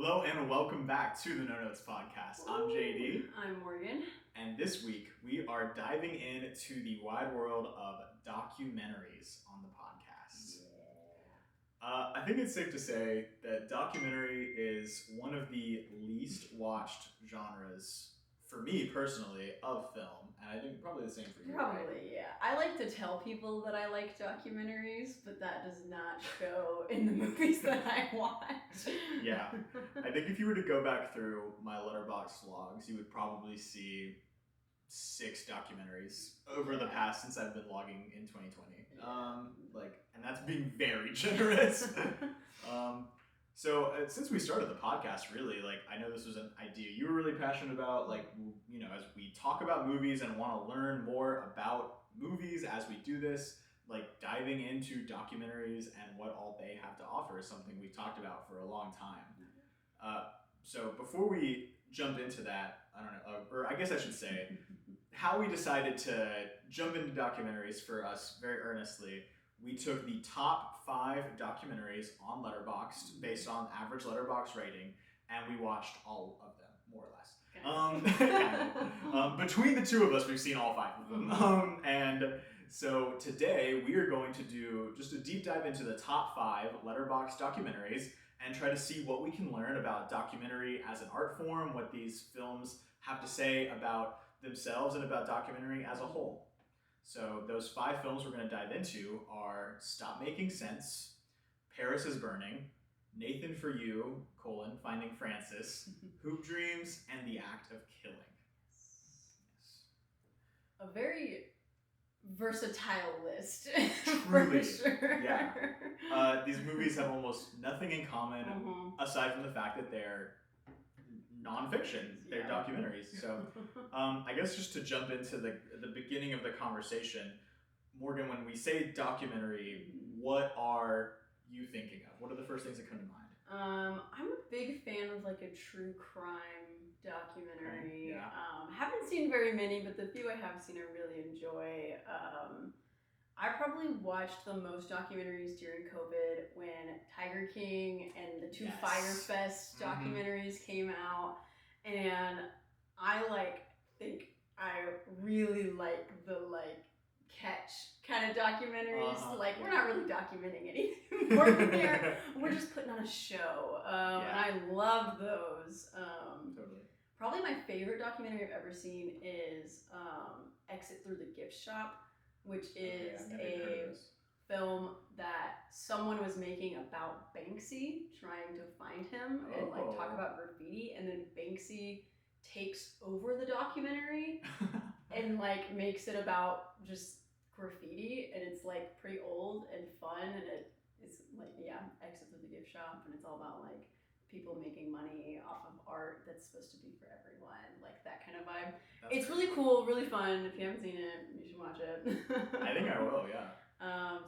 Hello and welcome back to the No Notes Podcast. I'm JD. I'm Morgan. And this week we are diving into the wide world of documentaries on the podcast. I think it's safe to say that documentary is one of the least watched genres, for me personally, of film. And I think probably the same for you. Probably, right? yeah. I like to tell people that I like documentaries, but that does not show in the movies that I watch. Yeah. I think if you were to go back through my Letterboxd logs, you would probably see 6 documentaries over the past since I've been logging in 2020. And that's being very generous. So since we started the podcast, really, I know this was an idea you were really passionate about, as we talk about movies and want to learn more about movies as we do this, diving into documentaries and what all they have to offer is something we've talked about for a long time. So before we jump into that, I don't know, or I guess I should say, how we decided to jump into documentaries for us very earnestly. We took the top 5 documentaries on Letterboxd based on average Letterboxd rating, and we watched all of them, more or less. Between the two of us, we've seen all 5 of them. And so today we are going to do just a deep dive into the top 5 Letterboxd documentaries and try to see what we can learn about documentary as an art form, what these films have to say about themselves and about documentary as a whole. So those 5 films we're going to dive into are Stop Making Sense, Paris is Burning, Nathan for You, Finding Francis, Hoop Dreams, and The Act of Killing. Yes. A very versatile list. Truly. For sure. Yeah. These movies have almost nothing in common aside from the fact that they're nonfiction. They're documentaries. So I guess just to jump into the beginning of the conversation, Morgan, when we say documentary, what are you thinking of? What are the first things that come to mind? I'm a big fan of a true crime documentary. Okay, yeah. Haven't seen very many, but the few I have seen I really enjoy. I probably watched the most documentaries during COVID when Tiger King and the 2 Fyre Fest documentaries came out, and I think I really like the catch kind of documentaries. We're not really documenting anything more here. We're just putting on a show, and I love those. Totally. Probably my favorite documentary I've ever seen is Exit Through the Gift Shop, which is a film that someone was making about Banksy, trying to find him and talk about graffiti, and then Banksy takes over the documentary and makes it about just graffiti, and it's pretty old and fun, and it's Exit Through the Gift Shop, and it's all about people making money off of art that's supposed to be for everyone, that kind of vibe. It's really cool, really fun. If you haven't seen it, you should watch it. I think I will, yeah.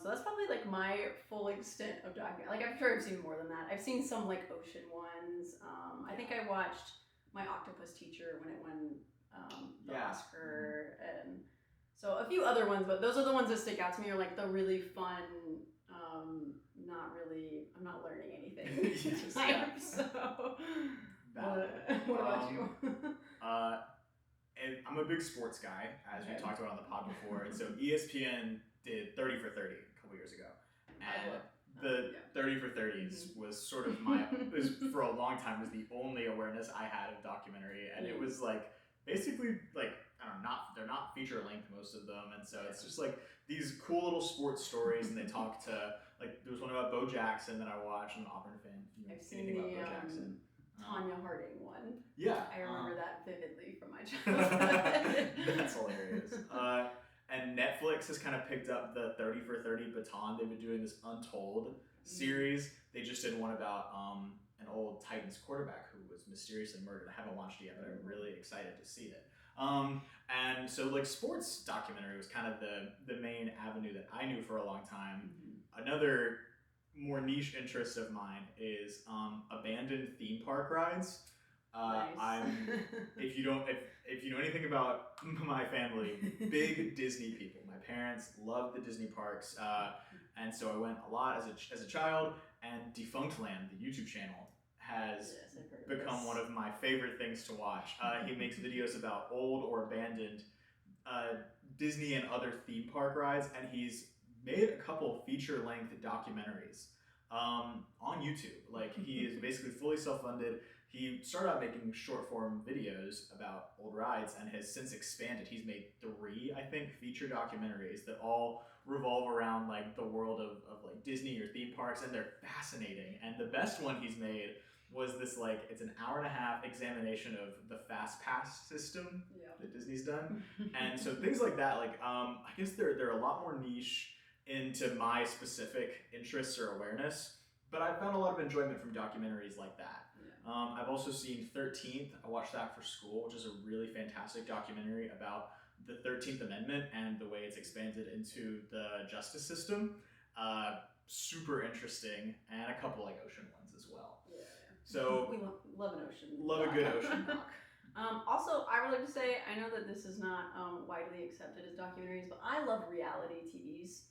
So that's probably my full extent of documentary. I'm sure I've seen more than that. I've seen some ocean ones. I think I watched My Octopus Teacher when it won the Oscar, and so a few other ones, but those are the ones that stick out to me, are the really fun, I'm not learning anything. So, what about you? And I'm a big sports guy, as we talked about on the pod before, and so ESPN did 30 for 30 a couple years ago, and the 30 for 30s was sort of for a long time was the only awareness I had of documentary, and it was basically I don't know, they're not feature length, most of them, and so it's just these cool little sports stories, and they talk to there was one about Bo Jackson that I watched. I'm an Auburn fan. I've seen the Bo Jackson. Tanya Harding one. Yeah, I remember that vividly from my childhood. That's hilarious. And Netflix has kind of picked up the 30 for 30 baton. They've been doing this Untold series. They just did one about an old Titans quarterback who was mysteriously murdered. I haven't watched it yet, but I'm really excited to see it. And so sports documentary was kind of the main avenue that I knew for a long time. Another more niche interest of mine is abandoned theme park rides. Nice. If you know anything about my family, big Disney people. My parents love the Disney parks, and so I went a lot as a child. And Defunct Land, the YouTube channel, has Yes, I've heard of become this. one of my favorite things to watch. He makes videos about old or abandoned Disney and other theme park rides, and he's made a couple feature-length documentaries on YouTube. Like, he is basically fully self-funded. He started out making short-form videos about old rides and has since expanded. He's made 3, I think, feature documentaries that all revolve around like the world of like Disney or theme parks, and they're fascinating. And the best one he's made was this, like, it's an hour-and-a-half examination of the Fast Pass system that Disney's done. And so things like that, like, I guess they're a lot more niche into my specific interests or awareness, but I've found a lot of enjoyment from documentaries like that. I've also seen 13th. I watched that for school, which is a really fantastic documentary about the 13th Amendment and the way it's expanded into the justice system. Super interesting, and a couple like ocean ones as well. Yeah. So we love an ocean. Love a good ocean doc. Also, I would like to say, I know that this is not widely accepted as documentaries, but I love reality TVs.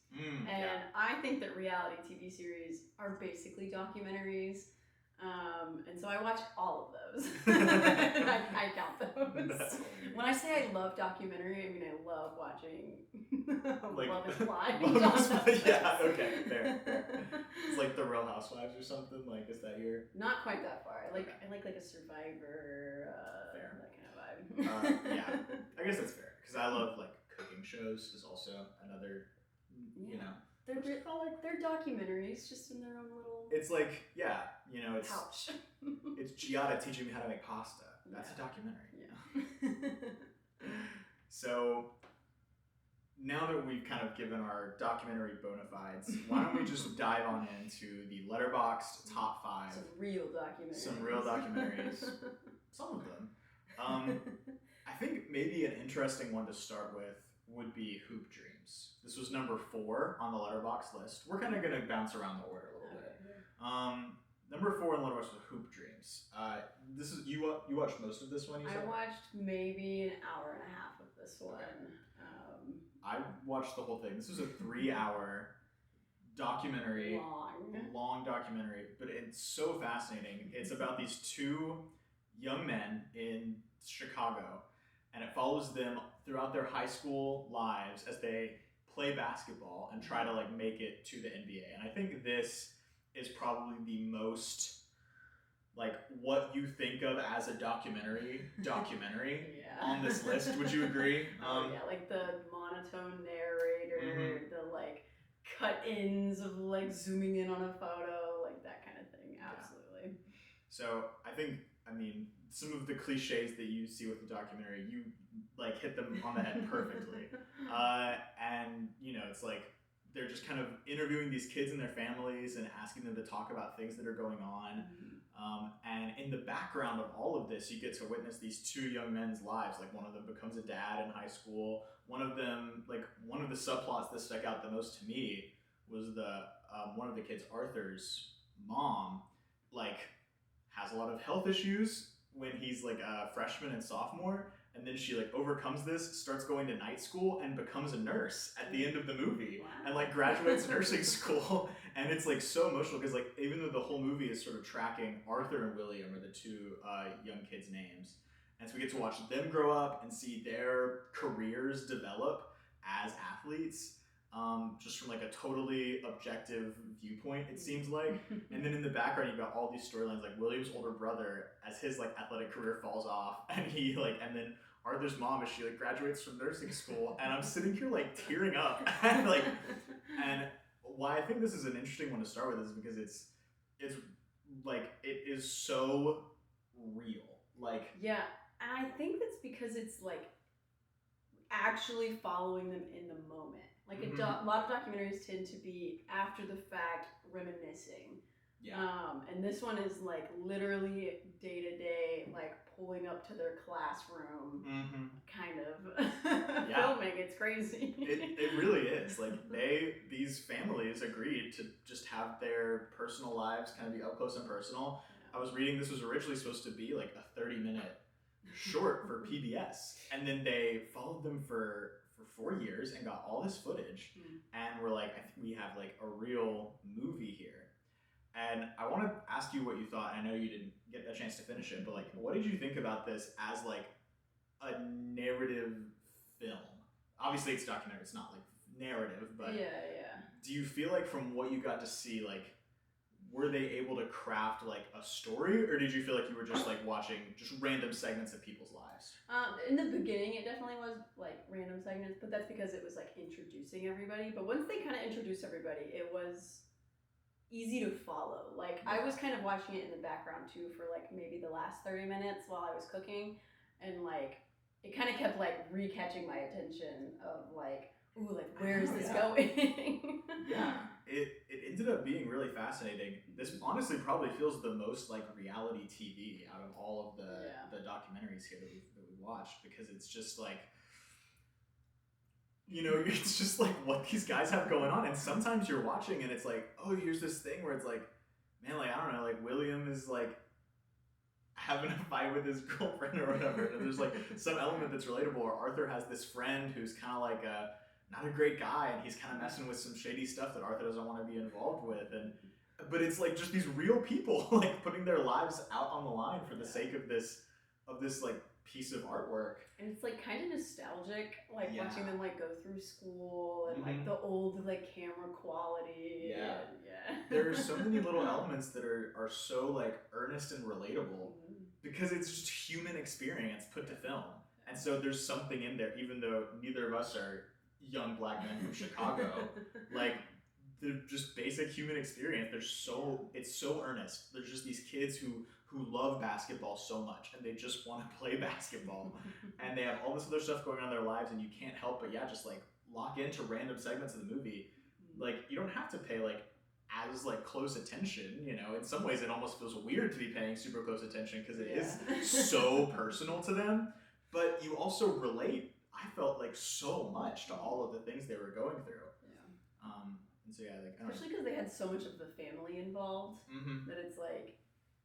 And I think that reality TV series are basically documentaries. And so I watch all of those. I count those. When I say I love documentary, I mean I love watching like, Love is Blind. Yeah, okay, fair. It's like The Real Housewives or something. Like, is that your? Not quite that far. I like a Survivor, that kind of vibe. Yeah, I guess that's fair, because I love like cooking shows. Is also another, you know. They're documentaries, just in their own little. It's like, yeah, you know, it's pouch. It's Giada teaching me how to make pasta. That's a documentary. Yeah. So now that we've kind of given our documentary bona fides, why don't we just dive on into the Letterboxd top 5? Some real documentaries. Some of them. I think maybe an interesting one to start with would be Hoop Dreams. This was number 4 on the Letterboxd list. We're kind of going to bounce around the order a little bit. Number 4 on the Letterboxd was Hoop Dreams. This is you watched most of this one, you said? I watched maybe an hour and a half of this one. I watched the whole thing. This was a 3-hour documentary. Long documentary, but it's so fascinating. It's about these 2 young men in Chicago, and it follows them throughout their high school lives as they play basketball and try to like make it to the NBA. And I think this is probably the most like what you think of as a documentary on this list. Would you agree? Yeah, like the monotone narrator, the like cut-ins of like zooming in on a photo, like that kind of thing. Absolutely. So I mean, some of the cliches that you see with the documentary, you like hit them on the head perfectly. And you know, it's like they're just kind of interviewing these kids and their families and asking them to talk about things that are going on. And in the background of all of this, you get to witness these 2 young men's lives. Like, one of them becomes a dad in high school. One of them, like, one of the subplots that stuck out the most to me was one of the kids, Arthur's mom, like, has a lot of health issues when he's like a freshman and sophomore, and then she like overcomes this, starts going to night school, and becomes a nurse at the end of the movie. Wow. And like graduates nursing school. And it's like so emotional, because like even though the whole movie is sort of tracking Arthur and William are the 2 young kids' names, and so we get to watch them grow up and see their careers develop as athletes, just from like a totally objective viewpoint, it seems like. And then in the background, you've got all these storylines, like William's older brother as his like athletic career falls off, and and then Arthur's mom as she like graduates from nursing school, and I'm sitting here like tearing up. And why I think this is an interesting one to start with is because it's like it is so real. Like, yeah, and I think that's because it's like actually following them in the moment. Like a lot of documentaries tend to be after the fact, reminiscing. Yeah. And this one is like literally day to day, like pulling up to their classroom, kind of filming. It's crazy. It really is. Like these families agreed to just have their personal lives kind of be up close and personal. I was reading this was originally supposed to be like a 30-minute short for PBS, and then they followed them for 4 years and got all this footage, and we're like, I think we have like a real movie here. And I want to ask you what you thought. I know you didn't get a chance to finish it, but like, what did you think about this as like a narrative film? Obviously, it's documentary. It's not like narrative, but yeah. Do you feel like from what you got to see, like, were they able to craft like a story, or did you feel like you were just like watching just random segments of people's lives? In the beginning, it definitely was like random segments, but that's because it was like introducing everybody. But once they kind of introduced everybody, it was easy to follow. Like I was kind of watching it in the background too for like maybe the last 30 minutes while I was cooking, and like it kind of kept like recatching my attention of like, ooh, like where is this going? Yeah, it ended up being really fascinating. This honestly probably feels the most like reality TV out of all of the documentaries here that we watched, because it's just like, you know, it's just like what these guys have going on. And sometimes you're watching and it's like, oh, here's this thing where it's like, man, like, I don't know, like William is like having a fight with his girlfriend or whatever. And there's like some element that's relatable. Or Arthur has this friend who's kind of like not a great guy, and he's kind of messing with some shady stuff that Arthur doesn't want to be involved with. But it's like just these real people like putting their lives out on the line for the sake of this like piece of artwork. And it's like kind of nostalgic, like watching them like go through school and like the old like camera quality. There are so many little elements that are so like earnest and relatable because it's just human experience put to film. And so there's something in there, even though neither of us are young black men from Chicago. Like, they're just basic human experience. It's so earnest. There's just these kids who love basketball so much, and they just want to play basketball, and they have all this other stuff going on in their lives, and you can't help but just like lock into random segments of the movie. Like, you don't have to pay like as like close attention, you know. In some ways it almost feels weird to be paying super close attention because it is so personal to them, but you also relate, I felt like, so much to all of the things they were going through. And so like, especially because they had so much of the family involved, that it's like,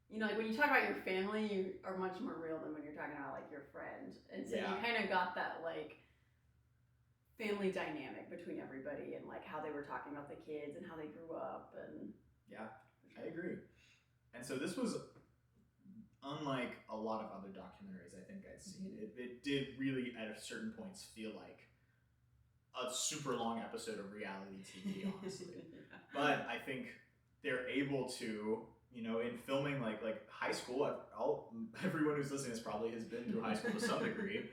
you know, like when you talk about your family, you are much more real than when you're talking about like your friend. And so you kind of got that like family dynamic between everybody, and like how they were talking about the kids and how they grew up. And I agree. And so this was unlike a lot of other documentaries I think I'd seen. It did really at certain points feel like a super long episode of reality TV, honestly. But I think they're able to, you know, in filming like high school, everyone who's listening has been through high school to some degree.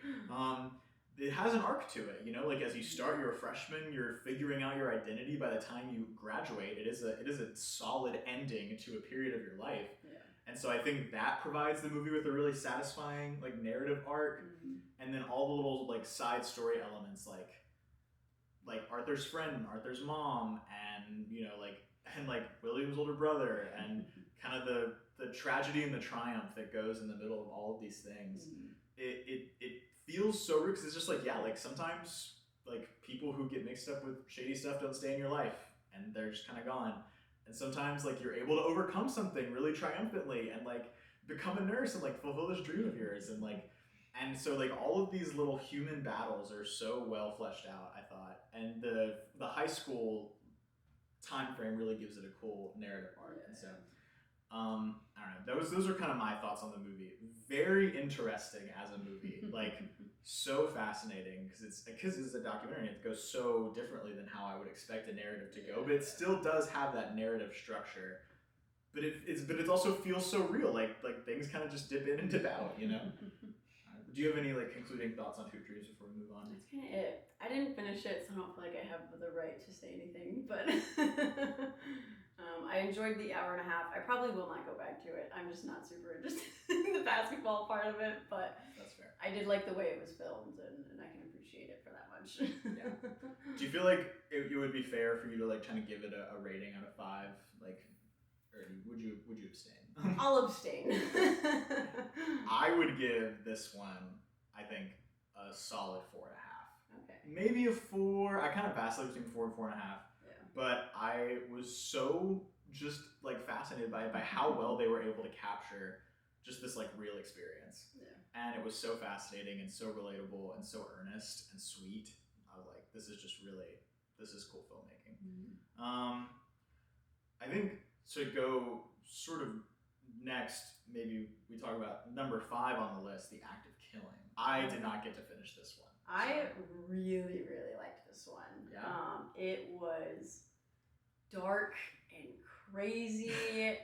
It has an arc to it, you know, like as you start, you're a freshman, you're figuring out your identity. By the time you graduate, it is a solid ending to a period of your life. And so I think that provides the movie with a really satisfying like narrative arc. And then all the little like side story elements, like Arthur's friend, Arthur's mom, and you know, like William's older brother, and kind of the tragedy and the triumph that goes in the middle of all of these things. It feels so real because it's just like, like sometimes like people who get mixed up with shady stuff don't stay in your life, and they're just kind of gone. And sometimes like you're able to overcome something really triumphantly and like become a nurse and like fulfill this dream of yours, and so like all of these little human battles are so well fleshed out, I thought. And the high school time frame really gives it a cool narrative arc. And so I don't know, those are kind of my thoughts on the movie. Very interesting as a movie, like so fascinating because it's a documentary. It goes so differently than how I would expect a narrative to go, but it still does have that narrative structure. But it also feels so real, like things kind of just dip in and dip out, you know. Do you have any like concluding thoughts on Hoop Dreams before we move on? That's kind of it. I didn't finish it, so I don't feel like I have the right to say anything. But I enjoyed the hour and a half. I probably will not go back to it. I'm just not super interested in the basketball part of it. But that's fair. I did like the way it was filmed, and I can appreciate it for that much. Do you feel like it would be fair for you to like kind of give it a rating out of 5, like, or would you abstain? I'll abstain. I would give this one, I think, a solid 4.5. Okay. Maybe a 4. I kind of vacillate between 4 and 4.5. Yeah. But I was so just like fascinated by how well they were able to capture just this like real experience. Yeah. And it was so fascinating and so relatable and so earnest and sweet. I was like, this is cool filmmaking. I think to go sort of next, maybe we talk about number 5 on the list, The Act of Killing. I did not get to finish this one. I really, really liked this one. Yeah. It was dark and crazy,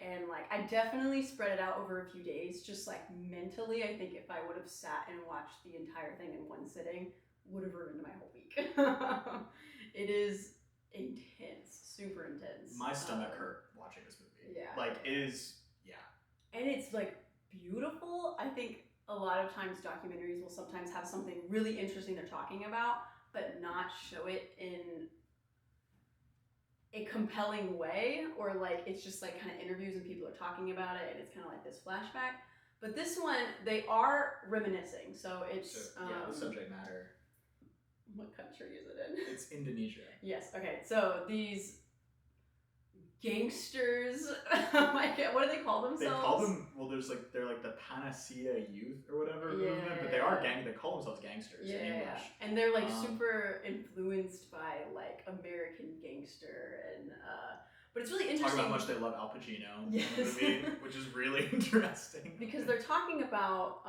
and like I definitely spread it out over a few days, just like mentally. I think if I would have sat and watched the entire thing in one sitting, would have ruined my whole week. It is intense, super intense. My stomach hurt watching this movie. Yeah. Like, it is, and it's like beautiful. I think a lot of times documentaries will sometimes have something really interesting they're talking about, but not show it in a compelling way, or like it's just like kind of interviews and people are talking about it and it's kind of like this flashback. But this one, they are reminiscing, so it's the subject matter. What country is it in? It's Indonesia. Yes. Okay. So these gangsters, what do they call themselves? They call them, well, they're like the Panacea Youth or whatever movement, but they are they call themselves gangsters in English. And they're like super influenced by like American gangster, and but it's really interesting. Talk about how much they love Al Pacino in the movie, which is really interesting. Because they're talking about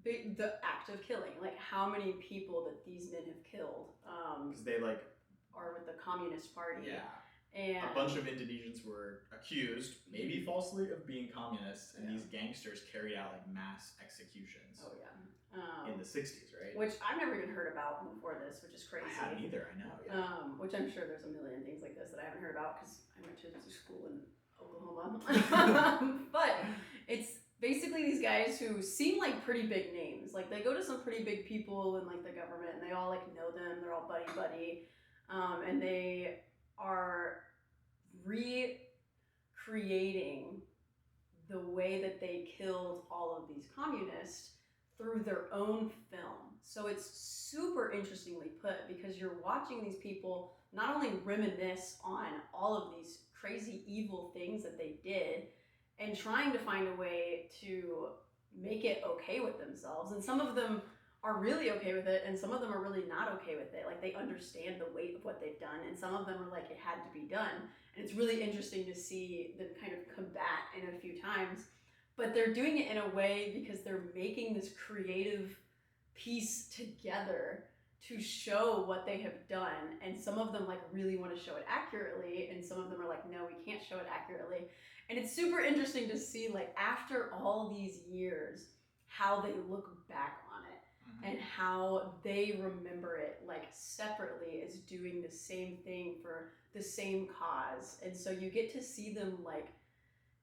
the act of killing, like how many people that these men have killed. Because they like are with the Communist Party. Yeah. And a bunch of Indonesians were accused, maybe falsely, of being communists, and these gangsters carried out like mass executions. Oh yeah. In the 60s, right? Which I've never even heard about before this, which is crazy. I haven't either. I know. Yeah. Which I'm sure there's a million things like this that I haven't heard about because I went to school in Oklahoma. But it's basically these guys who seem like pretty big names. Like they go to some pretty big people in like the government, and they all like know them. They're all buddy, and they are recreating the way that they killed all of these communists through their own film. So it's super interestingly put, because you're watching these people not only reminisce on all of these crazy evil things that they did and trying to find a way to make it okay with themselves. And some of them are really okay with it, and some of them are really not okay with it. Like they understand the weight of what they've done, and some of them are like, it had to be done. And it's really interesting to see them kind of combat in a few times. But they're doing it in a way because they're making this creative piece together to show what they have done. And some of them like really want to show it accurately, and some of them are like, no, we can't show it accurately. And it's super interesting to see, like, after all these years, how they look back on it and how they remember it like separately as doing the same thing for the same cause. And so you get to see them like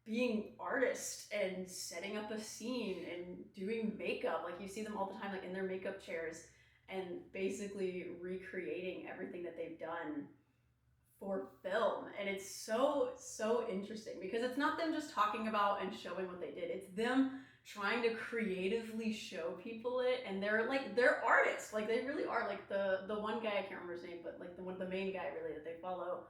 being artists and setting up a scene and doing makeup. Like you see them all the time, like in their makeup chairs, and basically recreating everything that they've done for film. And it's so interesting because it's not them just talking about and showing what they did. It's them trying to creatively show people it, and they're artists. Like they really are. Like the one guy, I can't remember his name, but like the main guy really that they follow.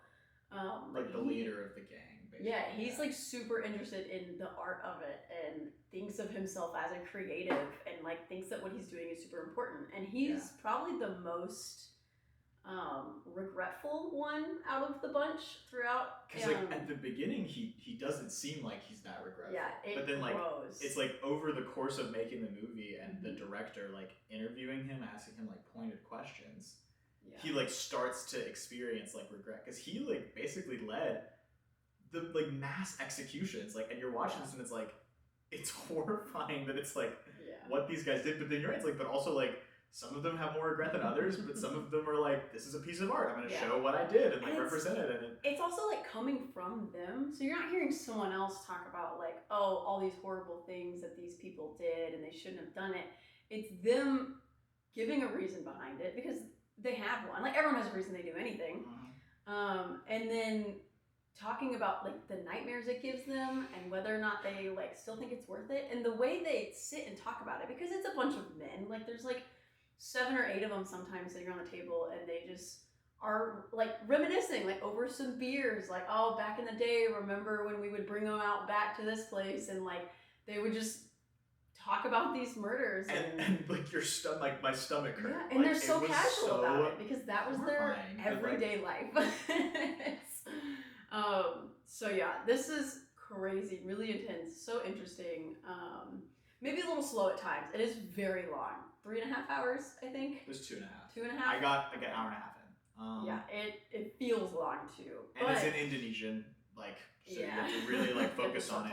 Like the leader of the gang. Basically. Yeah, he's like super interested in the art of it and thinks of himself as a creative, and like thinks that what he's doing is super important. And he's probably the most regretful one out of the bunch throughout. Because like at the beginning, he doesn't seem like he's that regretful. Yeah, but then like grows. It's like over the course of making the movie and the director like interviewing him, asking him like pointed questions, he like starts to experience like regret, because he like basically led the like mass executions, like, and you're watching this and it's like, it's horrifying that it's like what these guys did, but then you're right, it's like, but also like some of them have more regret than others, but some of them are like, this is a piece of art, I'm going to show what I did and like represent it. And it's also like coming from them, so you're not hearing someone else talk about like, oh, all these horrible things that these people did and they shouldn't have done it. It's them giving a reason behind it, because they have one. Like everyone has a reason they do anything. And then talking about like the nightmares it gives them and whether or not they like still think it's worth it, and the way they sit and talk about it, because it's a bunch of men. Like there's like 7 or 8 of them sometimes sitting around the table, and they just are like reminiscing like over some beers, like, oh, back in the day, remember when we would bring them out back to this place, and like they would just talk about these murders, and like your stomach, like my stomach hurt. Yeah, and like, they're so casual about it because that was their everyday life. So yeah, this is crazy, really intense, so interesting. Maybe a little slow at times. It is very long, 3.5 hours, I think. It was 2.5. 2.5. I got like an hour and a half in. Yeah, it feels long too. And but it's in Indonesian, like, so you have to really like focus on it.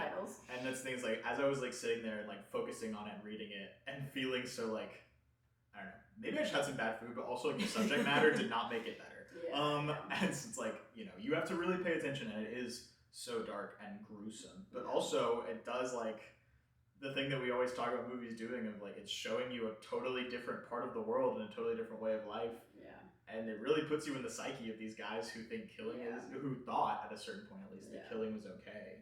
And that's things like as I was like sitting there and like focusing on it and reading it and feeling so like, I don't know, maybe I just had some bad food, but also like the subject matter did not make it better. And so it's like, you know, you have to really pay attention, and it is so dark and gruesome, but also it does like the thing that we always talk about movies doing of like it's showing you a totally different part of the world and a totally different way of life. And it really puts you in the psyche of these guys who think killing is, who thought at a certain point at least that killing was okay.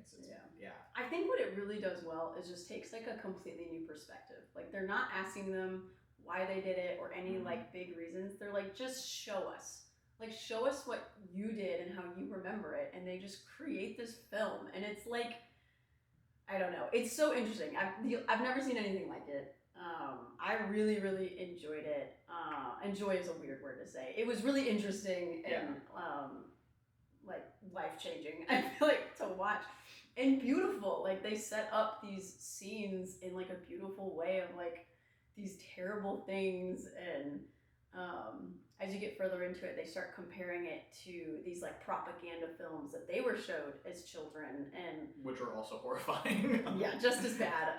I think what it really does well is just takes like a completely new perspective. Like they're not asking them why they did it or any like big reasons. They're like, just show us. Like show us what you did and how you remember it. And they just create this film. And it's like, I don't know. It's so interesting. I've never seen anything like it. I really, really enjoyed it. Enjoy is a weird word to say. It was really interesting and like life-changing, I feel like, to watch. And beautiful. Like they set up these scenes in like a beautiful way of like these terrible things. And as you get further into it, they start comparing it to these like propaganda films that they were showed as children, and which are also horrifying. Yeah, just as bad.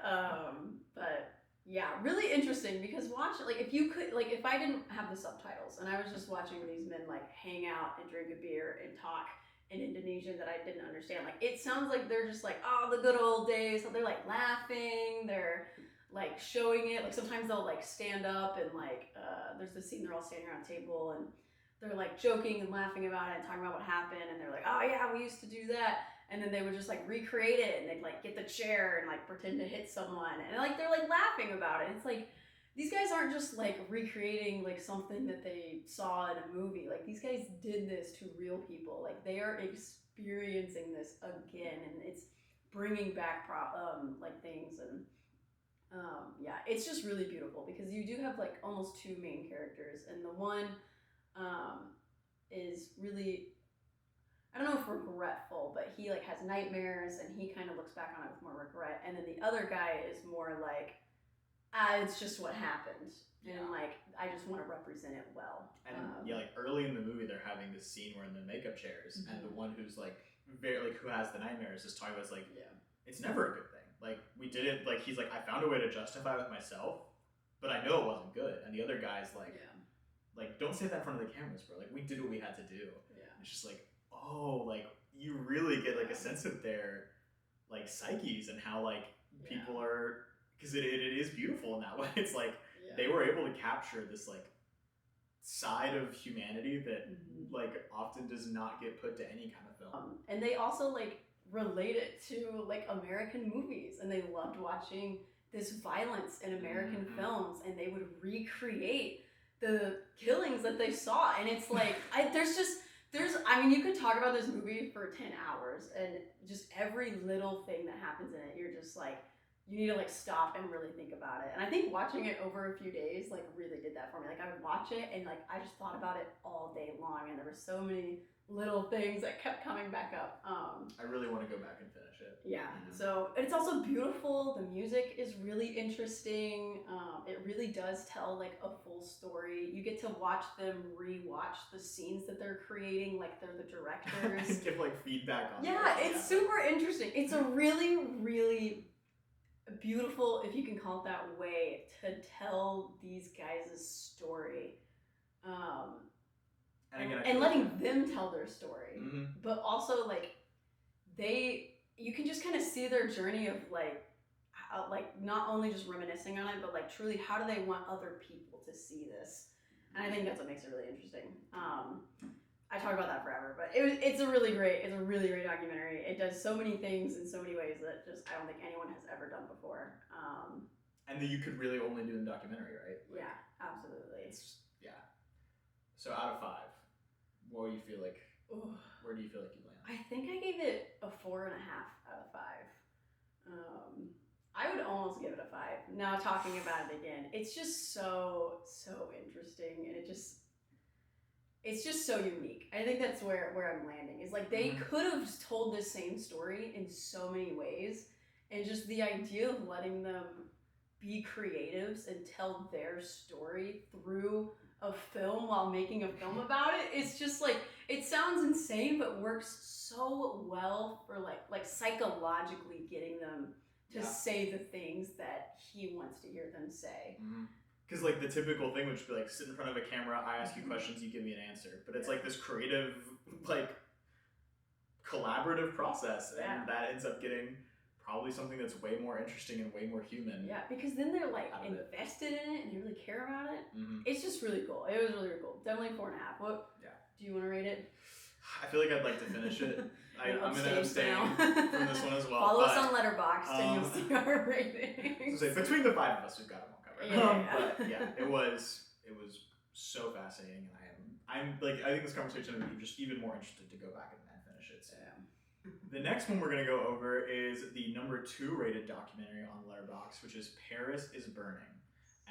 But yeah, really interesting because watch it. Like if you could, like if I didn't have the subtitles and I was just watching these men like hang out and drink a beer and talk in Indonesian that I didn't understand, like it sounds like they're just like, oh, the good old days. So they're like laughing. They're like showing it. Like sometimes they'll like stand up and like there's this scene they're all standing around a table and they're like joking and laughing about it and talking about what happened, and they're like, oh yeah, we used to do that. And then they would just like recreate it, and they'd like get the chair and like pretend to hit someone, and like they're like laughing about it. It's like these guys aren't just like recreating like something that they saw in a movie. Like these guys did this to real people. Like they are experiencing this again, and it's bringing back like things. And yeah, it's just really beautiful because you do have like almost two main characters, and the one is really, I don't know if regretful, but he like has nightmares and he kind of looks back on it with more regret. And then the other guy is more like, it's just what happened. And like, I just want to represent it well. And yeah, like early in the movie, they're having this scene where in the makeup chairs, and the one who's like very like who has the nightmares is talking about like, it's never a good thing. Like we did it. Like he's like, I found a way to justify it with myself, but I know it wasn't good. And the other guy's like, like don't say that in front of the cameras, bro. Like we did what we had to do. It's just like, oh, like you really get like a sense of their like psyches and how like people are, because it is beautiful in that way. It's like they were able to capture this like side of humanity that like often does not get put to any kind of film. And they also like relate it to like American movies, and they loved watching this violence in American films, and they would recreate the killings that they saw. And it's like I mean, you could talk about this movie for 10 hours, and just every little thing that happens in it, you're just like, you need to like stop and really think about it. And I think watching it over a few days like really did that for me. Like I would watch it and like I just thought about it all day long, and there were so many little things that kept coming back up. I really want to go back and finish it. Yeah. So it's also beautiful. The music is really interesting. It really does tell like a full story. You get to watch them rewatch the scenes that they're creating, like they're the directors. Give like feedback on it. It's super interesting. It's a really, really beautiful, if you can call it that, way to tell these guys' story. And letting them tell their story. But also like you can just kind of see their journey of like how, like not only just reminiscing on it, but like truly how do they want other people to see this. And I think that's what makes it really interesting. I talk about that forever, but it's a really great documentary. It does so many things in so many ways that just I don't think anyone has ever done before. And that you could really only do in documentary, right? Like, yeah, absolutely. So out of 5, what do you feel like? Where do you feel like you land? I think I gave it a 4.5 out of 5. I would almost give it a 5. Now talking about it again, it's just so interesting, and it's just so unique. I think that's where I'm landing. Is like they could have told the same story in so many ways, and just the idea of letting them be creatives and tell their story through a film while making a film about it, it's just like, it sounds insane, but works so well for like psychologically getting them to say the things that he wants to hear them say. Because like the typical thing would just be like, sit in front of a camera, I ask you questions, you give me an answer. But it's like this creative, like collaborative process, and that ends up getting probably something that's way more interesting and way more human. Yeah, because then they're like invested in it and they really care about it. It's just really cool. It was really, really cool. Definitely 4.5. What? Yeah. Do you want to rate it? I feel like I'd like to finish it. I'm going to abstain from this one as well. Follow us on Letterboxd and you'll see our ratings. So between the 5 of us, we've got them all covered. But yeah, it was so fascinating, and I'm like, I think this conversation would be just even more interested to go back and finish it. So. The next one we're going to go over is the number 2 rated documentary on Letterboxd, which is Paris is Burning.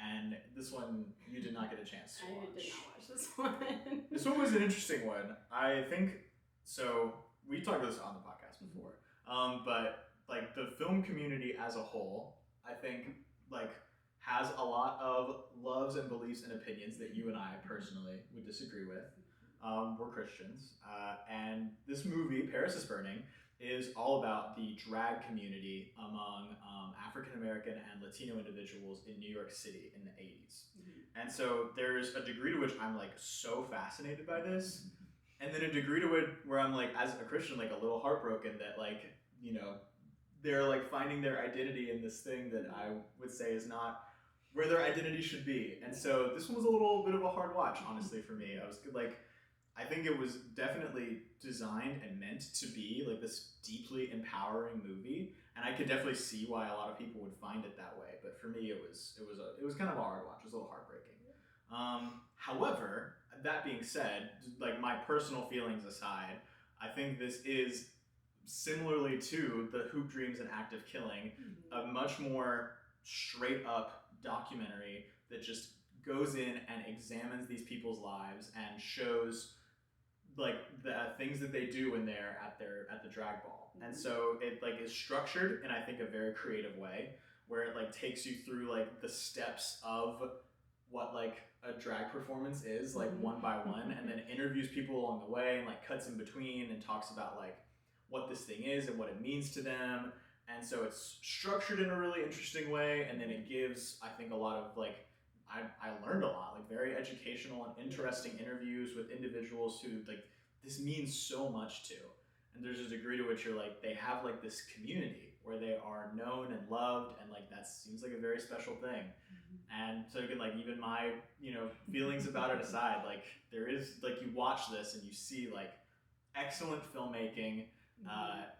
And this one, you did not get a chance to watch. I did not watch this one. This one was an interesting one. I think, so we talked about this on the podcast before, but like the film community as a whole, I think like has a lot of loves and beliefs and opinions that you and I personally would disagree with. We're Christians, and this movie, Paris is Burning, is all about the drag community among African American and Latino individuals in New York City in the 80s. And so there's a degree to which I'm like so fascinated by this, and then a degree to it where I'm like, as a Christian, like a little heartbroken that like, you know, they're like finding their identity in this thing that I would say is not where their identity should be. And so this one was a little bit of a hard watch, honestly, for me. I was like, I think it was definitely designed and meant to be like this deeply empowering movie, and I could definitely see why a lot of people would find it that way. But for me, it was kind of a hard watch. It was a little heartbreaking. However, that being said, like my personal feelings aside, I think this is similarly to the Hoop Dreams and Active Killing, a much more straight up documentary that just goes in and examines these people's lives and shows like the things that they do when they're at the drag ball. And so it like is structured in I think a very creative way, where it like takes you through like the steps of what like a drag performance is, like one by one, and then interviews people along the way and like cuts in between and talks about like what this thing is and what it means to them. And so it's structured in a really interesting way, and then it gives I think a lot of like I learned a lot, like very educational and interesting interviews with individuals who like this means so much to. And there's a degree to which you're like, they have like this community where they are known and loved, and like that seems like a very special thing. And so again, like even my, you know, feelings about it aside, like there is like you watch this and you see like excellent filmmaking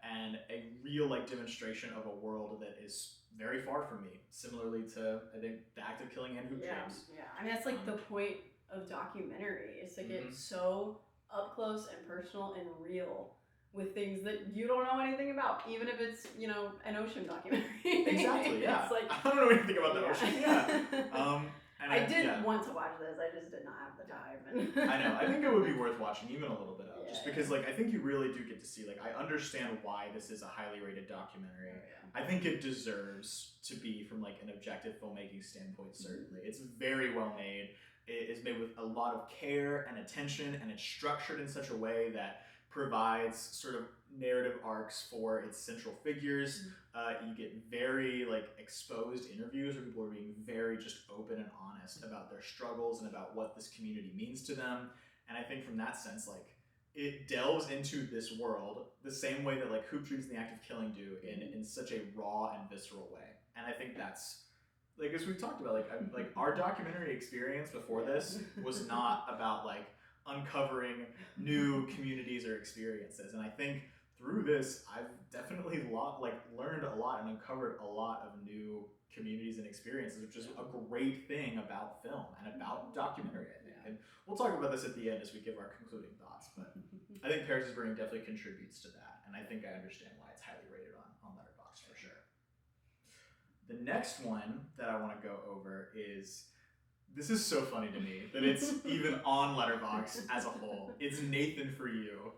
and a real like demonstration of a world that is very far from me, similarly to I think the Act of Killing and Hoop Dreams. Yeah, I mean that's like the point of documentary. It's like it's so up close and personal and real with things that you don't know anything about, even if it's, you know, an ocean documentary. Exactly, yeah. It's like, I don't know anything about the ocean. Yeah. And I did want to watch this. I just did not have the time. I know. I think it would be worth watching even a little bit of, just because like I think you really do get to see, like I understand why this is a highly rated documentary. I think it deserves to be from like an objective filmmaking standpoint. Certainly, it's very well made. It is made with a lot of care and attention, and it's structured in such a way that provides sort of narrative arcs for its central figures. You get very like exposed interviews where people are being very just open and honest about their struggles and about what this community means to them. And I think from that sense, like it delves into this world the same way that like Hoop Dreams and the Act of Killing do in such a raw and visceral way. And I think that's like, as we've talked about, like our documentary experience before this was not about like uncovering new communities or experiences. And I think through this, I've definitely learned a lot and uncovered a lot of new communities and experiences, which is a great thing about film and about documentary, I think. And we'll talk about this at the end as we give our concluding thoughts, but I think Paris is Burning definitely contributes to that, and I think I understand why it's highly rated on Letterboxd for sure. The next one that I want to go over is This is so funny to me that it's even on Letterboxd as a whole. It's Nathan for You,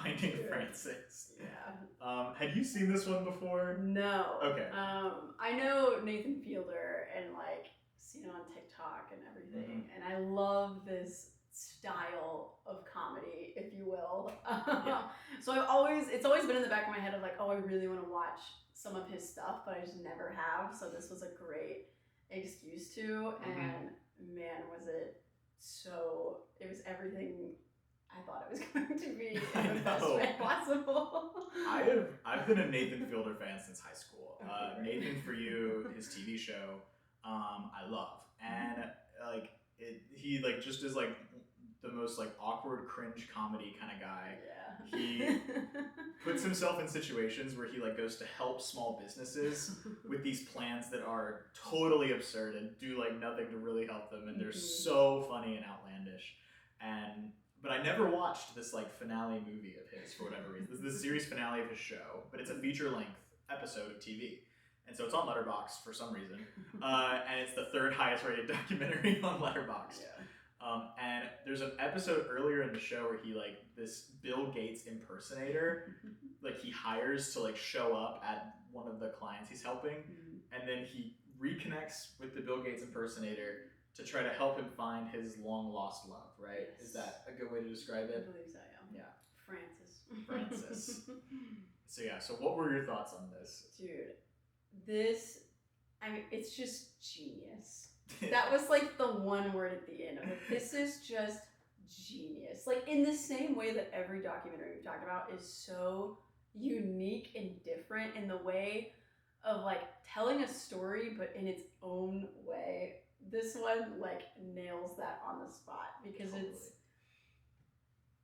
Finding Francis. Yeah. Had you seen this one before? No. Okay. I know Nathan Fielder and like seen him on TikTok and everything, and I love this style of comedy, if you will. Yeah. So it's always been in the back of my head of like, oh, I really want to watch some of his stuff, but I just never have. So this was a great excuse to, and man, was it everything I thought it was going to be in the best way possible. I've been a Nathan Fielder fan since high school. Nathan for You, his TV show, I love, and like he like just is like the most like awkward cringe comedy kind of guy. Yeah. He puts himself in situations where he like goes to help small businesses with these plans that are totally absurd and do like nothing to really help them, and they're so funny and outlandish. But I never watched this like finale movie of his for whatever reason. This is the series finale of his show, but it's a feature-length episode of TV. And so it's on Letterboxd for some reason. And it's the third highest rated documentary on Letterboxd. Yeah. And there's an episode earlier in the show where he like this Bill Gates impersonator, like he hires to like show up at one of the clients he's helping. And then he reconnects with the Bill Gates impersonator to try to help him find his long lost love, right? Yes. Is that a good way to describe it? I believe so, yeah. Yeah. Francis. So what were your thoughts on this? Dude, it's just genius. That was like the one word at the end of it. This is just genius. Like in the same way that every documentary we've talked about is so unique and different in the way of like telling a story, but in its own way. This one like nails that on the spot because totally.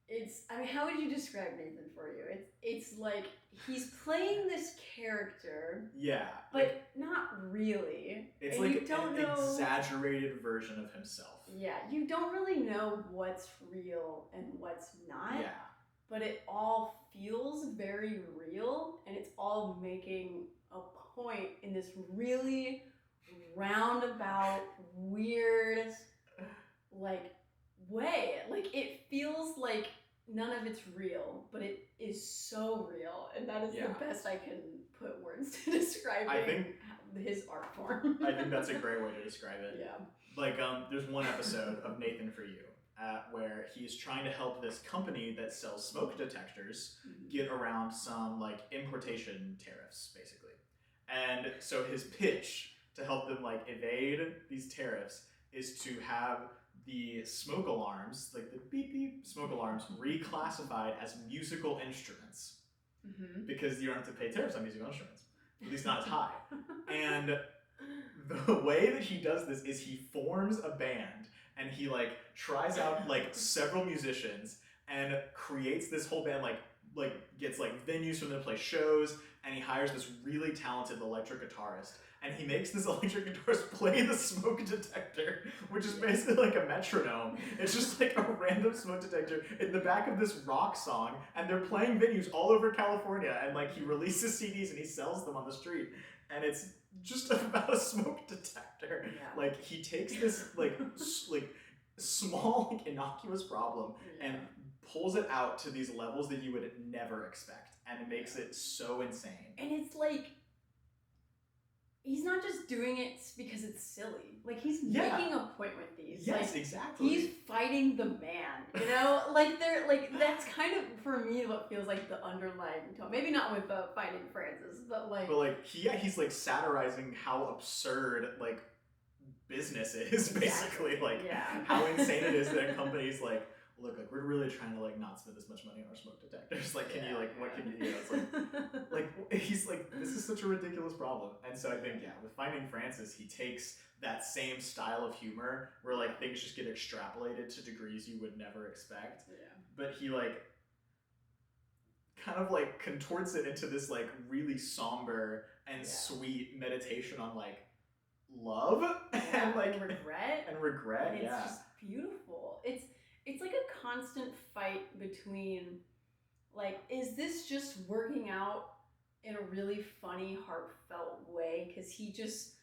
it's I mean, how would you describe Nathan for You? It's like he's playing this character, yeah, but like, not really. It's and like you don't an know, exaggerated version of himself. Yeah, you don't really know what's real and what's not. Yeah, but it all feels very real, and it's all making a point in this really roundabout, weird, like way. Like it feels like none of it's real, but it is so real, and that is the best I can put words to describing his art form. I think that's a great way to describe it. Yeah. Like there's one episode of Nathan for You where he's trying to help this company that sells smoke detectors get around some like importation tariffs, basically. And so his pitch to help them like evade these tariffs is to have the smoke alarms, like the beep beep smoke alarms, reclassified as musical instruments because you don't have to pay tariffs on musical instruments, at least not as high. And the way that he does this is he forms a band and he like tries out like several musicians and creates this whole band, like gets like venues for them to play shows, and he hires this really talented electric guitarist. And he makes this electric guitarist play the smoke detector, which is basically like a metronome. It's just like a random smoke detector in the back of this rock song, and they're playing venues all over California, and like he releases CDs and he sells them on the street, and it's just about a smoke detector. Yeah. Like he takes this like small like innocuous problem and pulls it out to these levels that you would never expect, and it makes it so insane. And it's like he's not just doing it because it's silly. Like he's making a point with these. Yes, like, exactly. He's fighting the man. You know, like they're like that's kind of for me what feels like the underlying tone. Maybe not with Finding Francis, but he's like satirizing how absurd like business is basically. Like how insane it is that companies like, look, like we're really trying to like not spend this much money on our smoke detectors. Like, can you like, what can you do? It's like he's like, this is such a ridiculous problem. And so I think with Finding Francis, he takes that same style of humor where like things just get extrapolated to degrees you would never expect. Yeah. But he like kind of like contorts it into this like really somber and sweet meditation on like love and like regret. And it's just beautiful. It's like a constant fight between, like, is this just working out in a really funny, heartfelt way? Because he just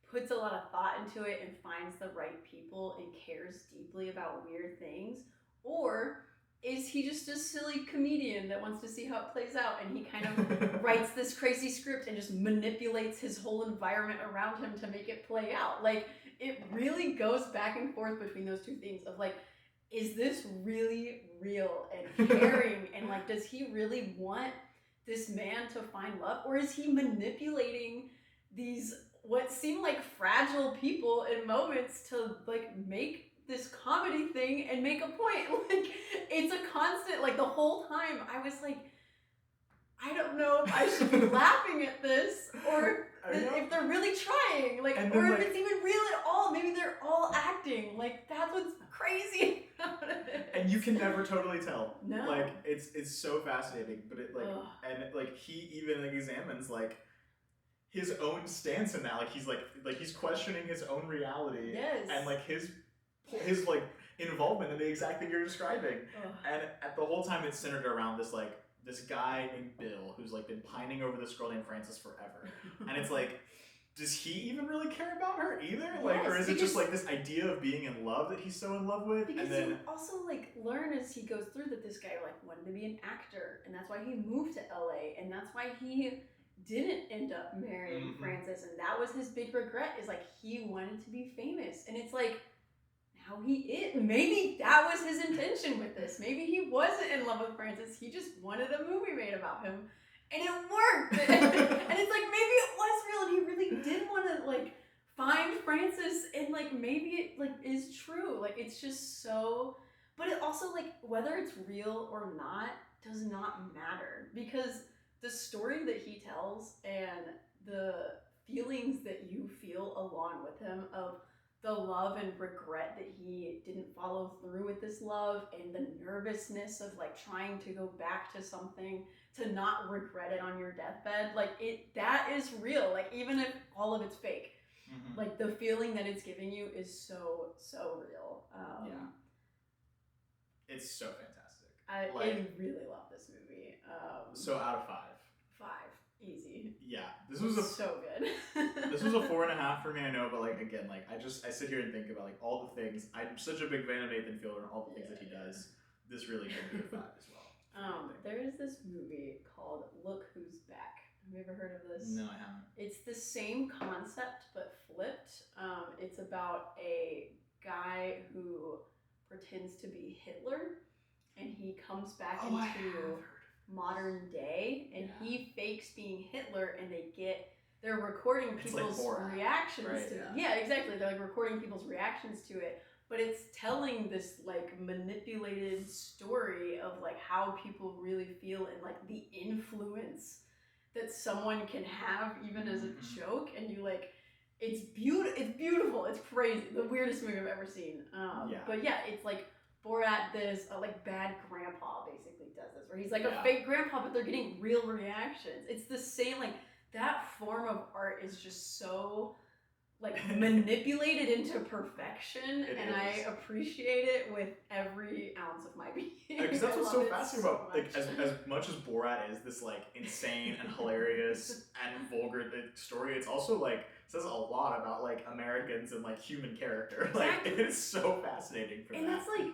puts a lot of thought into it and finds the right people and cares deeply about weird things, or is he just a silly comedian that wants to see how it plays out, and he kind of writes this crazy script and just manipulates his whole environment around him to make it play out? Like, it really goes back and forth between those two things of like, is this really real and caring, and like, does he really want this man to find love, or is he manipulating these what seem like fragile people in moments to like make this comedy thing and make a point? Like, it's a constant, like the whole time I was like, I don't know if I should be laughing at this, or if they're really trying, like, or if it's even real at all. Maybe they're all acting. Like, that's what's crazy about it. And you can never totally tell. No. Like, it's so fascinating, but it like, and like he even like examines like his own stance in that. Like he's questioning his own reality. Yes. And like his like involvement in the exact thing you're describing. And at the whole time it's centered around this guy named Bill who's like been pining over this girl named Frances forever. And it's like, does he even really care about her either? Like, or is it just like this idea of being in love that he's so in love with? Because and then you also like learn as he goes through that this guy like wanted to be an actor, and that's why he moved to LA, and that's why he didn't end up marrying Frances, and that was his big regret, is like he wanted to be famous. And it's like, now he is. Maybe that was his intention with this. Maybe he wasn't in love with Frances. He just wanted a movie made about him, and it worked. And it's like, maybe it was real, and he really did want to like find Frances, and like maybe it like is true. Like, it's just so. But it also, like, whether it's real or not does not matter, because the story that he tells and the feelings that you feel along with him of the love and regret that he didn't follow through with this love, and the nervousness of like trying to go back to something to not regret it on your deathbed, like that is real. Like, even if all of it's fake, like the feeling that it's giving you is so real. Yeah, it's so fantastic. I really love this movie. So out of 5. 5, easy. Yeah, this was so good. This was a 4.5 for me, I know, but like again, like I sit here and think about like all the things. I'm such a big fan of Nathan Fielder and all the things that he does. This really could be a 5 as well. There is this movie called Look Who's Back. Have you ever heard of this? No, I haven't. It's the same concept but flipped. It's about a guy who pretends to be Hitler, and he comes back into modern day, and he fakes being Hitler, and they're recording people's reactions to it. Yeah, exactly. They're like recording people's reactions to it, but it's telling this like manipulated story of like how people really feel, and like the influence that someone can have even as a joke. And you like, it's beautiful, it's crazy, the weirdest movie I've ever seen. But yeah, it's like Borat, this like bad grandpa basically does this, where he's like a fake grandpa, but they're getting real reactions. It's the same, like that form of art is just so like manipulated into perfection, and I appreciate it with every ounce of my being. Because that's what's so fascinating about like as much as Borat is this like insane and hilarious and vulgar story, it's also like says a lot about like Americans and like human character. Exactly. Like it's so fascinating for that. And that's like,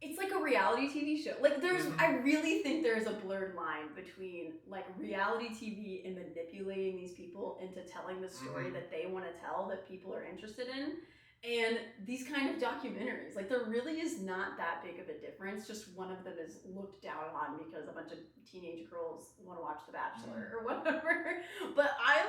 it's like a reality TV show. Like I really think there's a blurred line between like reality TV and manipulating these people into telling the story that they want to tell, that people are interested in, and these kind of documentaries. Like, there really is not that big of a difference. Just one of them is looked down on because a bunch of teenage girls want to watch The Bachelor or whatever. But I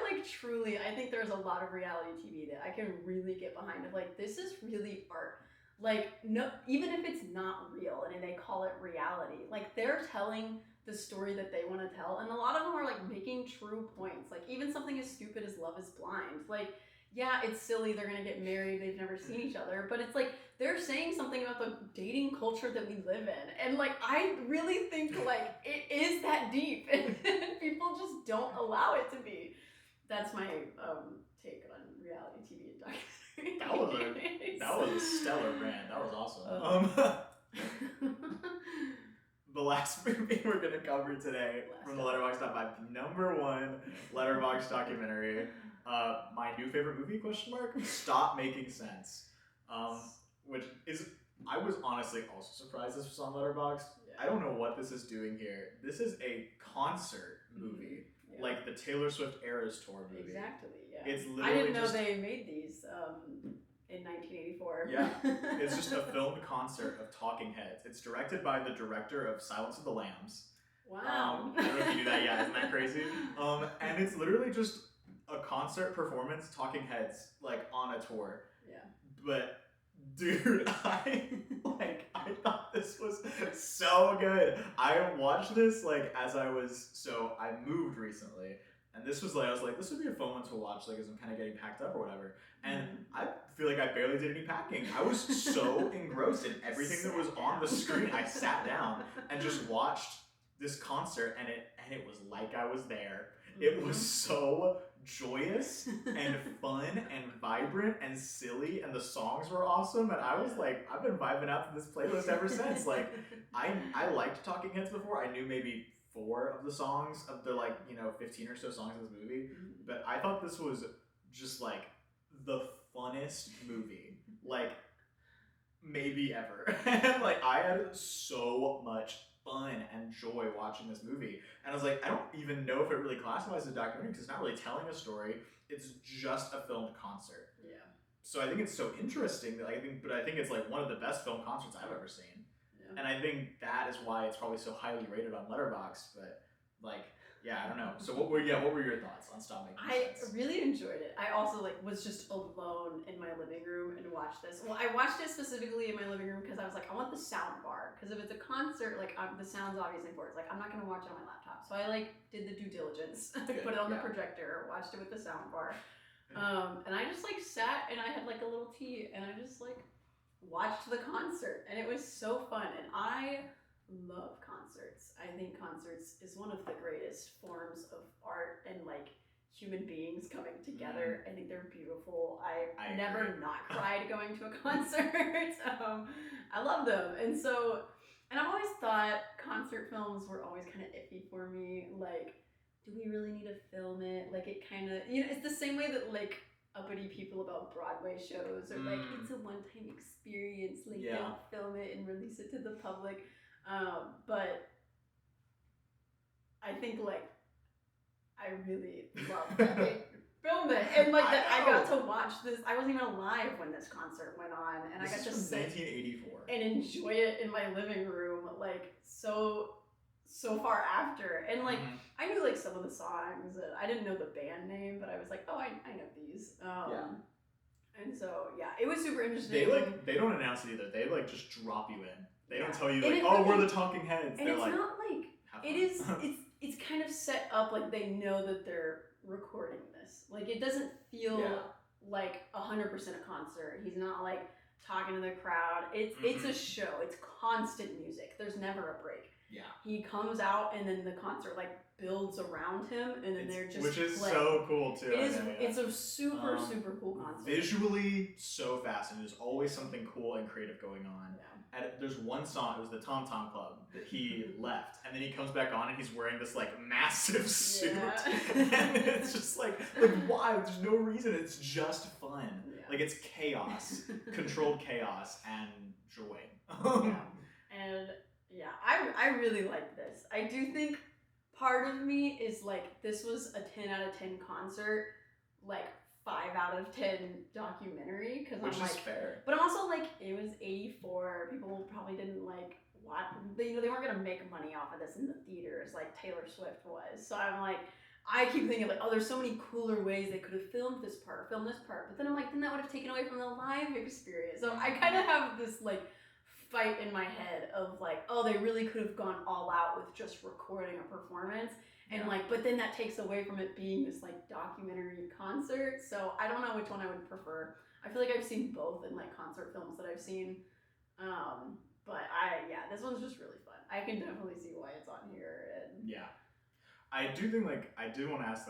think there's a lot of reality TV that I can really get behind of like, this is really art. Like, no, even if it's not real and they call it reality, like they're telling the story that they want to tell, and a lot of them are like making true points. Like, even something as stupid as Love Is Blind. Like, yeah, it's silly, they're gonna get married, they've never seen each other, but it's like they're saying something about the dating culture that we live in, and like I really think like it is that deep, and people just don't allow it to be. That's my take on reality TV and documentaries. That was a stellar brand. That was awesome. the last movie we're gonna cover today from the Letterboxd Top 5, number 1 Letterboxd documentary. My new favorite movie? ? Stop Making Sense. Which is, I was honestly also surprised this was on Letterboxd. Yeah. I don't know what this is doing here. This is a concert movie, like the Taylor Swift Eras Tour movie. Exactly. Yeah. It's literally I didn't know they made these in 1984. Yeah, it's just a filmed concert of talking heads. It's directed by the director of Silence of the Lambs. Wow. I don't know if you knew that. Yeah, isn't that crazy? And it's literally just a concert performance, talking heads, like on a tour. Yeah. But dude, I thought this was so good. I watched this like as I moved recently, and this was like, I was like, this would be a fun one to watch, like as I'm kind of getting packed up or whatever. And I feel like I barely did any packing. I was so engrossed in everything that was on the screen. I sat down and just watched this concert, and it was like I was there. It was so joyous and fun and vibrant and silly, and the songs were awesome, and I was like, I've been vibing out to this playlist ever since. Like, I liked Talking Heads before. I knew maybe 4 of the songs of the 15 or so songs in this movie, but I thought this was just like the funnest movie like maybe ever. And like I had so much fun and joy watching this movie, and I was like, I don't even know if it really classifies as a documentary because it's not really telling a story, it's just a filmed concert. Yeah. So I think it's so interesting that I think it's like one of the best film concerts I've ever seen. Yeah. And I think that is why it's probably so highly rated on Letterboxd. But like, yeah, I don't know. So what were your thoughts on Stop Making Sense? I really enjoyed it. I also was just alone in my living room and watched this. Well, I watched it specifically in my living room because I was like, I want the sound bar, because if it's a concert, like the sound's obviously important. Like I'm not gonna watch it on my laptop, so I did the due diligence. Put it on the projector, watched it with the sound bar, and I just sat and I had a little tea and I just watched the concert, and it was so fun. And I love concerts. I think concerts is one of the greatest forms of art and human beings coming together. I think they're beautiful. I never agree. Not cried going to a concert. I love them. And I've always thought concert films were always kind of iffy for me. Do we really need to film it? It kind of, it's the same way that uppity people about Broadway shows are it's a one-time experience. Don't film it and release it to the public. But I think I really loved that they filmed it, and I got to watch this. I wasn't even alive when this concert went on, and I got to sit 1984 and enjoy it in my living room, so far after. And I knew some of the songs, and I didn't know the band name, but I was oh, I know these. And so it was super interesting. They don't announce it either. They just drop you in. They don't tell you we're the Talking Heads. And they're it's not it is. It's kind of set up they know that they're recording this. It doesn't feel 100% a concert. He's not talking to the crowd. It's a show. It's constant music. There's never a break. Yeah. He comes out and then the concert builds around him, and then they're just which is so cool too. It's a super cool concert. Visually so fascinating. There's always something cool and creative going on. Yeah. And there's one song, it was the Tom Tom Club, that he left, and then he comes back on and he's wearing this massive suit. And it's just why? There's no reason. It's just fun. Yeah. It's chaos, controlled chaos and joy. And I really like this. I do think part of me is this was a 10 out of 10 concert, 5 out of 10 documentary, because which is fair. But also it was 84. People probably didn't watch. They weren't gonna make money off of this in the theaters like Taylor Swift was. So I'm I keep thinking oh, there's so many cooler ways they could have filmed this part. But then I'm then that would have taken away from the live experience. So I kind of have this fight in my head of oh, they really could have gone all out with just recording a performance. And but then that takes away from it being this documentary concert. So I don't know which one I would prefer. I feel I've seen both in concert films that I've seen. But this one's just really fun. I can definitely see why it's on here. And I do think I do want to ask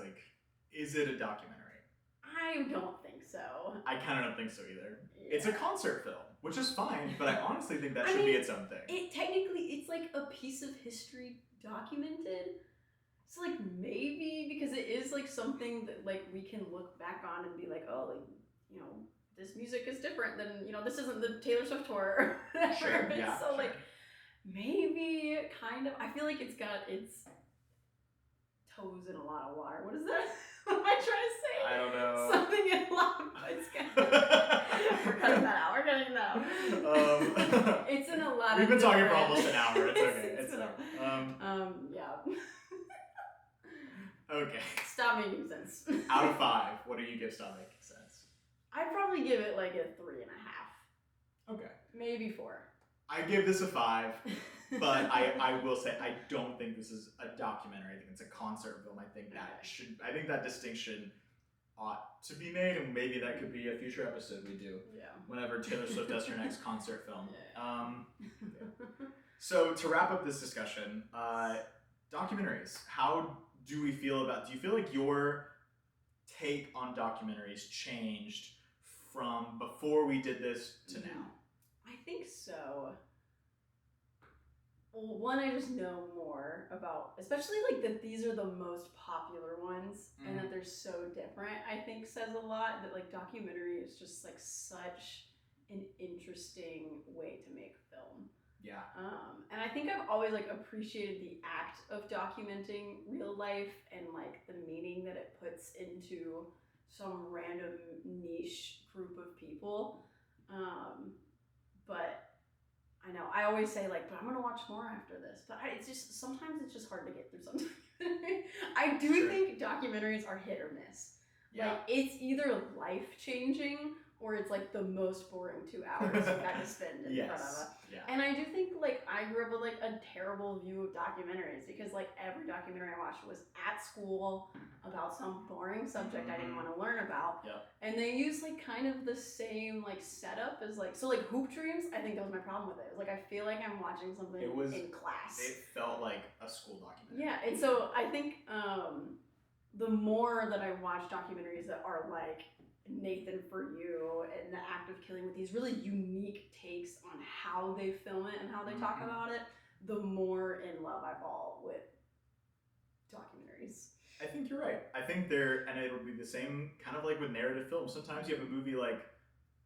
is it a documentary? I don't think so. I kind of don't think so either. Yeah. It's a concert film, which is fine, but I honestly think that should be its own thing. It's like a piece of history documented. So like maybe because it is like something that like we can look back on and be like, oh, like, you know, this music is different than, you know, this isn't the Taylor Swift tour or whatever. Sure, yeah, so like maybe kind of, I feel like it's got its toes in a lot of water. What is that? What am I trying to say? I don't know. Something in a lot of We're cutting that out. We're cutting that out. It's in a lot We've of been talking for almost an hour. It's okay. it's okay. Yeah. Okay. Stop making sense. Out of 5, what do you give Stop Making Sense? I'd probably give it like a 3.5. Okay. Maybe 4. I give this a 5, but I will say I don't think this is a documentary. I think it's a concert film. I think that distinction ought to be made, and maybe that could be a future episode we do. Yeah. Whenever Taylor Swift does her next concert film. Yeah. So to wrap up this discussion, documentaries. How do we feel about? Do you feel like your take on documentaries changed from before we did this to now? I think so. Well, one, I just know more about, especially like that these are the most popular ones and that they're so different, I think says a lot that like documentary is just like such an interesting way to make film. Yeah. And I think I've always like appreciated the act of documenting real life and like the meaning that it puts into some random niche group of people. But I know I always say like, but I'm gonna watch more after this. But it's just sometimes it's just hard to get through something. I do think documentaries are hit or miss. Yeah. Like it's either life changing or it's like the most boring 2 hours you've got to spend in front of it. Yeah. And I do think like I grew up with like a terrible view of documentaries because like every documentary I watched was at school about some boring subject I didn't want to learn about. Yep. And they use like kind of the same like setup as like, so like Hoop Dreams, I think that was my problem with it. It was like I feel like I'm watching something in class. It felt like a school documentary. Yeah, and so I think the more that I watch documentaries that are like Nathan For You and The Act of Killing with these really unique takes on how they film it and how they talk about it, the more in love I fall with documentaries. I think you're right. I think and it would be the same kind of like with narrative films. Sometimes you have a movie like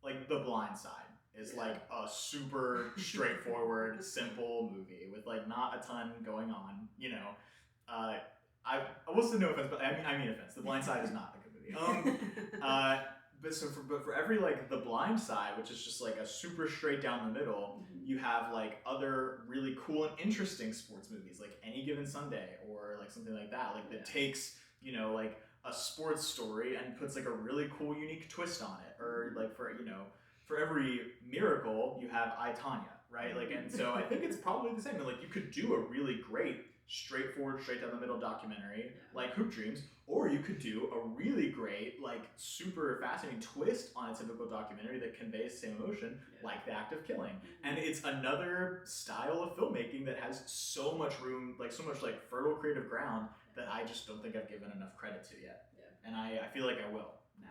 The Blind Side is like a super straightforward, simple movie with like not a ton going on, you know. I will say no offense, but I mean offense. The Blind Side is not a good movie. But for every like The Blind Side, which is just like a super straight down the middle, you have like other really cool and interesting sports movies, like Any Given Sunday or like something like that, like that takes, you know, like a sports story and puts like a really cool, unique twist on it. Or like for every miracle, you have I, Tonya, right? Like, and so I think it's probably the same. Like you could do a really great straightforward, straight down the middle documentary like Hoop Dreams, or you could do a really great, like super fascinating twist on a typical documentary that conveys the same emotion, like The Act of Killing. And it's another style of filmmaking that has so much room, like so much like fertile creative ground that I just don't think I've given enough credit to yet. And I feel like I will now.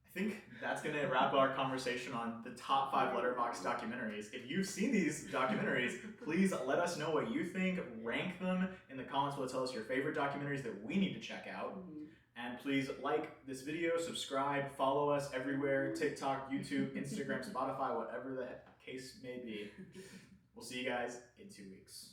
I think that's going to wrap our conversation on the top 5 Letterboxd documentaries. If you've seen these documentaries, please let us know what you think. Rank them in the comments below. Tell us your favorite documentaries that we need to check out. And please like this video, subscribe, follow us everywhere, TikTok, YouTube, Instagram, Spotify, whatever the case may be. We'll see you guys in 2 weeks.